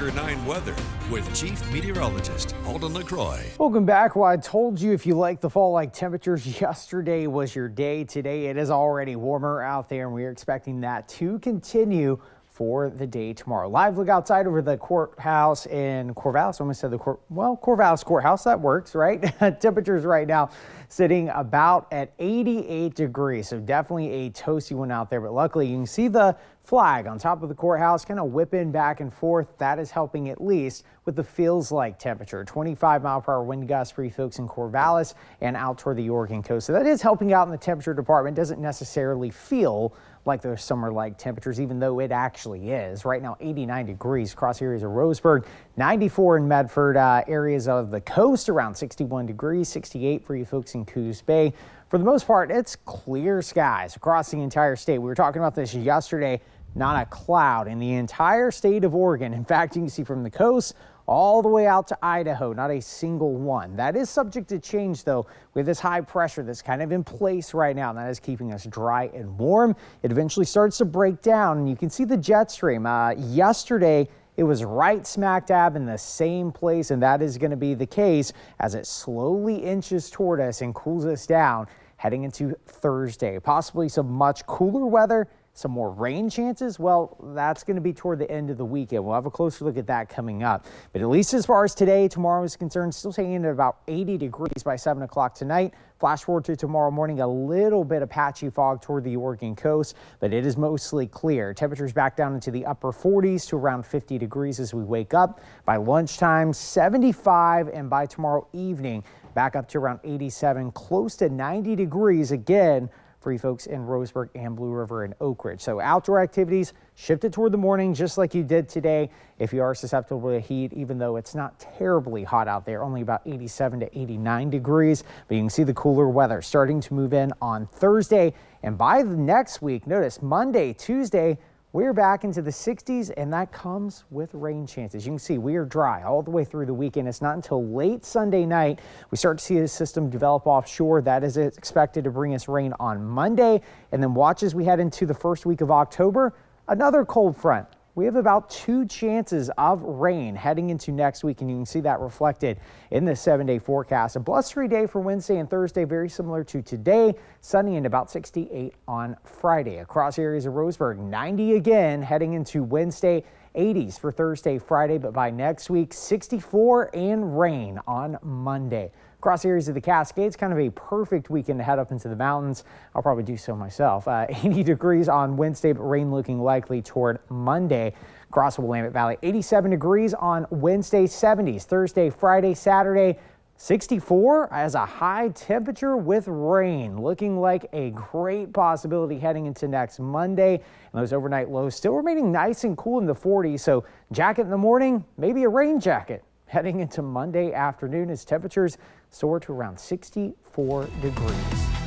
Anchor 9 weather with Chief Meteorologist Alden LaCroix. Welcome back. Well, I told you if you like the fall-like temperatures, yesterday was your day. Today it is already warmer out there, and we are expecting that to continue for the day tomorrow. Live look outside over the courthouse in Corvallis. I almost said Corvallis Courthouse. That works, right? Temperatures right now sitting about at 88 degrees. So definitely a toasty one out there. But luckily you can see the flag on top of the courthouse kind of whipping back and forth. That is helping at least with the feels like temperature. 25-mile-per-hour wind gusts for you folks in Corvallis and out toward the Oregon coast. So that is helping out in the temperature department. Doesn't necessarily feel like those summer-like temperatures, even though it actually is. Right now, 89 degrees across areas of Roseburg, 94 in Medford, areas of the coast around 61 degrees, 68 for you folks in Coos Bay. For the most part, it's clear skies across the entire state. We were talking about this yesterday. Not a cloud in the entire state of Oregon. In fact, you can see from the coast all the way out to Idaho, not a single one. That is subject to change, though, with this high pressure that's kind of in place right now, and that is keeping us dry and warm. It eventually starts to break down, and you can see the jet stream. Yesterday, it was right smack dab in the same place, and that is going to be the case as it slowly inches toward us and cools us down heading into Thursday. Possibly some much cooler weather. Some more rain chances? Well, that's going to be toward the end of the weekend. We'll have a closer look at that coming up. But at least as far as today, tomorrow is concerned, still staying at about 80 degrees by 7 o'clock tonight. Flash forward to tomorrow morning, a little bit of patchy fog toward the Oregon coast, but it is mostly clear. Temperatures back down into the upper 40s to around 50 degrees as we wake up. By lunchtime, 75, and by tomorrow evening, back up to around 87, close to 90 degrees again for you folks in Roseburg and Blue River and Oak Ridge. So outdoor activities shifted toward the morning just like you did today if you are susceptible to heat, even though it's not terribly hot out there, only about 87 to 89 degrees. But you can see the cooler weather starting to move in on Thursday. And by the next week, notice Monday, Tuesday, we're back into the 60s, and that comes with rain chances. You can see we are dry all the way through the weekend. It's not until late Sunday night we start to see a system develop offshore. That is expected to bring us rain on Monday. And then watch as we head into the first week of October, another cold front. We have about 2 chances of rain heading into next week, and you can see that reflected in the 7-day forecast. A blustery day for Wednesday and Thursday, very similar to today. Sunny and about 68 on Friday. Across areas of Roseburg, 90 again heading into Wednesday. 80s for Thursday, Friday, but by next week, 64 and rain on Monday. Across areas of the Cascades, kind of a perfect weekend to head up into the mountains. I'll probably do so myself. 80 degrees on Wednesday, but rain looking likely toward Monday. Across the Willamette Valley, 87 degrees on Wednesday, 70s Thursday, Friday, Saturday. 64 as a high temperature with rain, looking like a great possibility heading into next Monday. And those overnight lows still remaining nice and cool in the 40s. So jacket in the morning, maybe a rain jacket heading into Monday afternoon as temperatures soar to around 64 degrees.